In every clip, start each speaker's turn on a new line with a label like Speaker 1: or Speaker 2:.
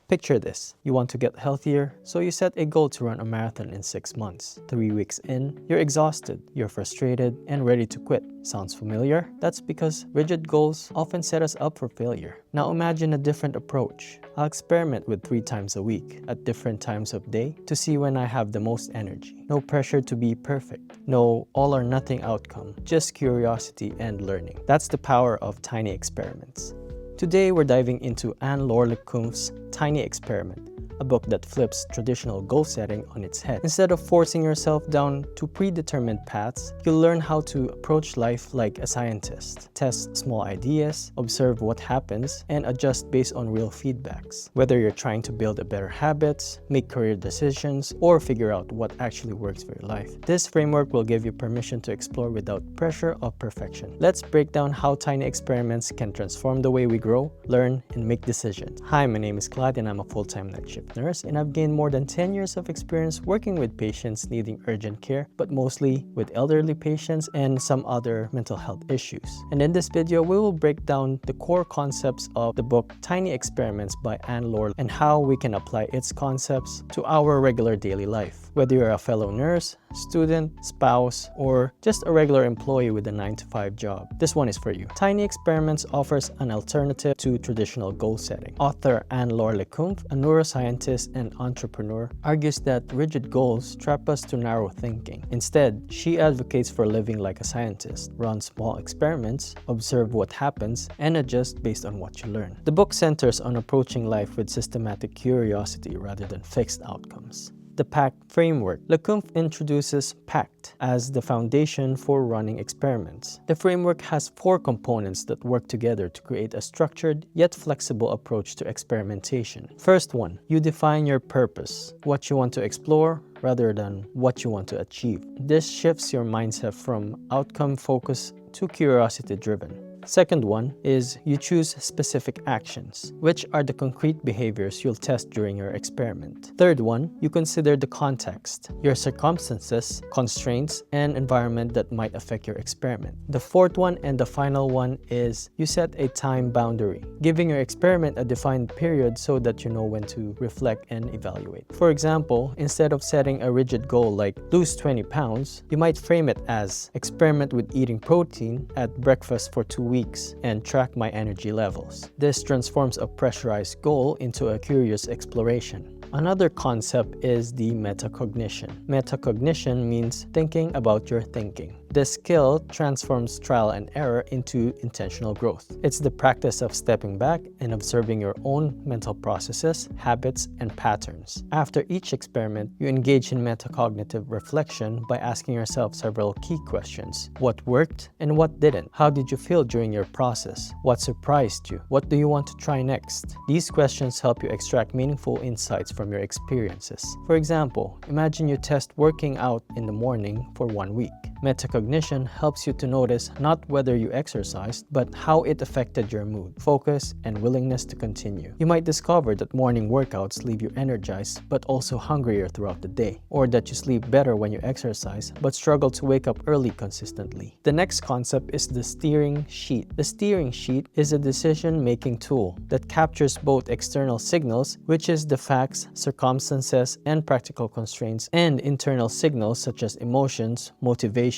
Speaker 1: Picture this. You want to get healthier, so you set a goal to run a marathon in 6 months. 3 weeks in, you're exhausted, you're frustrated, and ready to quit. Sounds familiar? That's because rigid goals often set us up for failure. Now imagine a different approach. I'll experiment with 3 times a week at different times of day to see when I have the most energy. No pressure to be perfect. No all or nothing outcome. Just curiosity and learning. That's the power of tiny experiments. Today we're diving into Anne-Laure Le Cunff's Tiny Experiment, a book that flips traditional goal setting on its head. Instead of forcing yourself down to predetermined paths, you'll learn how to approach life like a scientist. Test small ideas, observe what happens, and adjust based on real feedbacks. Whether you're trying to build better habits, make career decisions, or figure out what actually works for your life, this framework will give you permission to explore without pressure of perfection. Let's break down how tiny experiments can transform the way we grow, learn, and make decisions. Hi, my name is Clyde and I'm a full-time night shift nurse, and I've gained more than 10 years of experience working with patients needing urgent care, but mostly with elderly patients and some other mental health issues. And in this video, we will break down the core concepts of the book Tiny Experiments by Anne-Laure and how we can apply its concepts to our regular daily life. Whether you're a fellow nurse, student, spouse, or just a regular employee with a 9-to-5 job, this one is for you. Tiny Experiments offers an alternative to traditional goal setting. Author Anne-Laure Le Cunff, a neuroscientist and entrepreneur, argues that rigid goals trap us to narrow thinking. Instead, she advocates for living like a scientist. Run small experiments, observe what happens, and adjust based on what you learn. The book centers on approaching life with systematic curiosity rather than fixed outcomes. The PACT framework. Le Cunff introduces PACT as the foundation for running experiments. The framework has 4 components that work together to create a structured yet flexible approach to experimentation. First one, you define your purpose, what you want to explore rather than what you want to achieve. This shifts your mindset from outcome focused to curiosity driven. Second one is you choose specific actions, which are the concrete behaviors you'll test during your experiment. Third one, you consider the context, your circumstances, constraints, and environment that might affect your experiment. The fourth one and the final one is you set a time boundary, giving your experiment a defined period so that you know when to reflect and evaluate. For example, instead of setting a rigid goal like lose 20 pounds, you might frame it as experiment with eating protein at breakfast for 2 weeks and track my energy levels. This transforms a pressurized goal into a curious exploration. Another concept is the metacognition. Metacognition means thinking about your thinking. This skill transforms trial and error into intentional growth. It's the practice of stepping back and observing your own mental processes, habits, and patterns. After each experiment, you engage in metacognitive reflection by asking yourself several key questions. What worked and what didn't? How did you feel during your process? What surprised you? What do you want to try next? These questions help you extract meaningful insights from your experiences. For example, imagine you test working out in the morning for 1 week. Metacognition helps you to notice not whether you exercised, but how it affected your mood, focus, and willingness to continue. You might discover that morning workouts leave you energized, but also hungrier throughout the day, or that you sleep better when you exercise, but struggle to wake up early consistently. The next concept is the steering sheet. The steering sheet is a decision-making tool that captures both external signals, which is the facts, circumstances, and practical constraints, and internal signals such as emotions, motivation,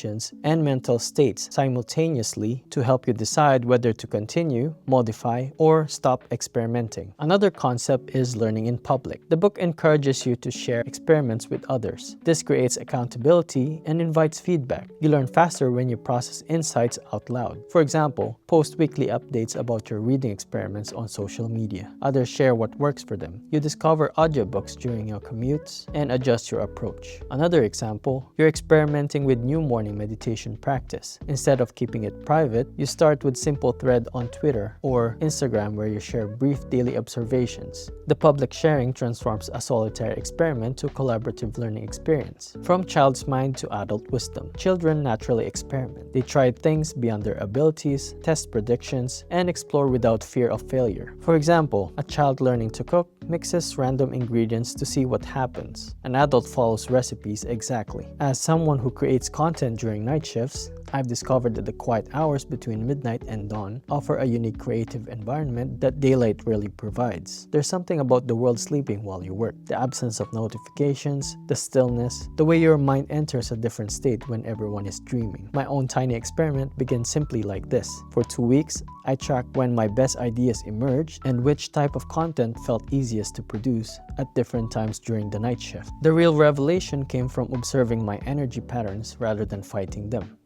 Speaker 1: and mental states simultaneously to help you decide whether to continue, modify, or stop experimenting. Another concept is learning in public. The book encourages you to share experiments with others. This creates accountability and invites feedback. You learn faster when you process insights out loud. For example, post weekly updates about your reading experiments on social media. Others share what works for them. You discover audiobooks during your commutes and adjust your approach. Another example, you're experimenting with new morning meditation practice. Instead of keeping it private, you start with simple thread on Twitter or Instagram where you share brief daily observations. The public sharing transforms a solitary experiment to a collaborative learning experience. From child's mind to adult wisdom, children naturally experiment. They try things beyond their abilities, test predictions, and explore without fear of failure. For example, a child learning to cook mixes random ingredients to see what happens. An adult follows recipes exactly. As someone who creates content during night shifts, I've discovered that the quiet hours between midnight and dawn offer a unique creative environment that daylight rarely provides. There's something about the world sleeping while you work, the absence of notifications, the stillness, the way your mind enters a different state when everyone is dreaming. My own tiny experiment begins simply like this. For 2 weeks, I tracked when my best ideas emerged and which type of content felt easiest to produce at different times during the night shift. The real revelation came from observing my energy patterns rather than fighting them.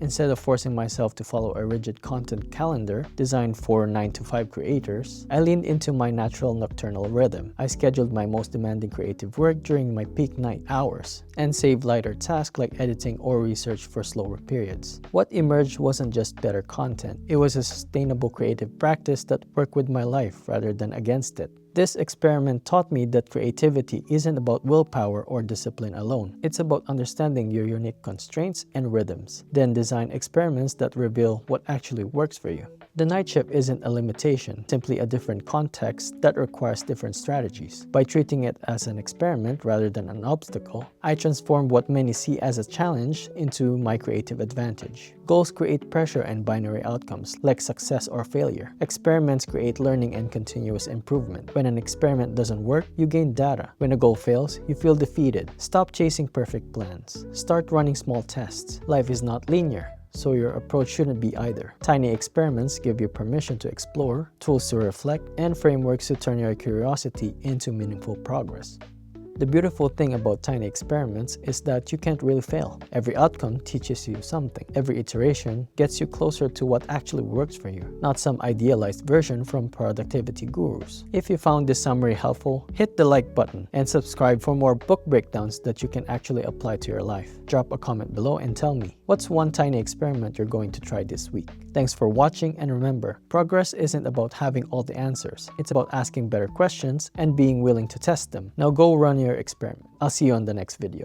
Speaker 1: Instead of forcing myself to follow a rigid content calendar designed for 9-to-5 creators, I leaned into my natural nocturnal rhythm. I scheduled my most demanding creative work during my peak night hours and saved lighter tasks like editing or research for slower periods. What emerged wasn't just better content, it was a sustainable creative practice that worked with my life rather than against it. This experiment taught me that creativity isn't about willpower or discipline alone. It's about understanding your unique constraints and rhythms. Then design experiments that reveal what actually works for you. The night shift isn't a limitation, simply a different context that requires different strategies. By treating it as an experiment rather than an obstacle, I transformed what many see as a challenge into my creative advantage. Goals create pressure and binary outcomes, like success or failure. Experiments create learning and continuous improvement. When an experiment doesn't work, you gain data. When a goal fails, you feel defeated. Stop chasing perfect plans. Start running small tests. Life is not linear, so your approach shouldn't be either. Tiny experiments give you permission to explore, tools to reflect, and frameworks to turn your curiosity into meaningful progress. The beautiful thing about tiny experiments is that you can't really fail. Every outcome teaches you something. Every iteration gets you closer to what actually works for you, not some idealized version from productivity gurus. If you found this summary helpful, hit the like button and subscribe for more book breakdowns that you can actually apply to your life. Drop a comment below and tell me, what's one tiny experiment you're going to try this week? Thanks for watching, and remember, progress isn't about having all the answers. It's about asking better questions and being willing to test them. Now go run your experiment. I'll see you on the next video.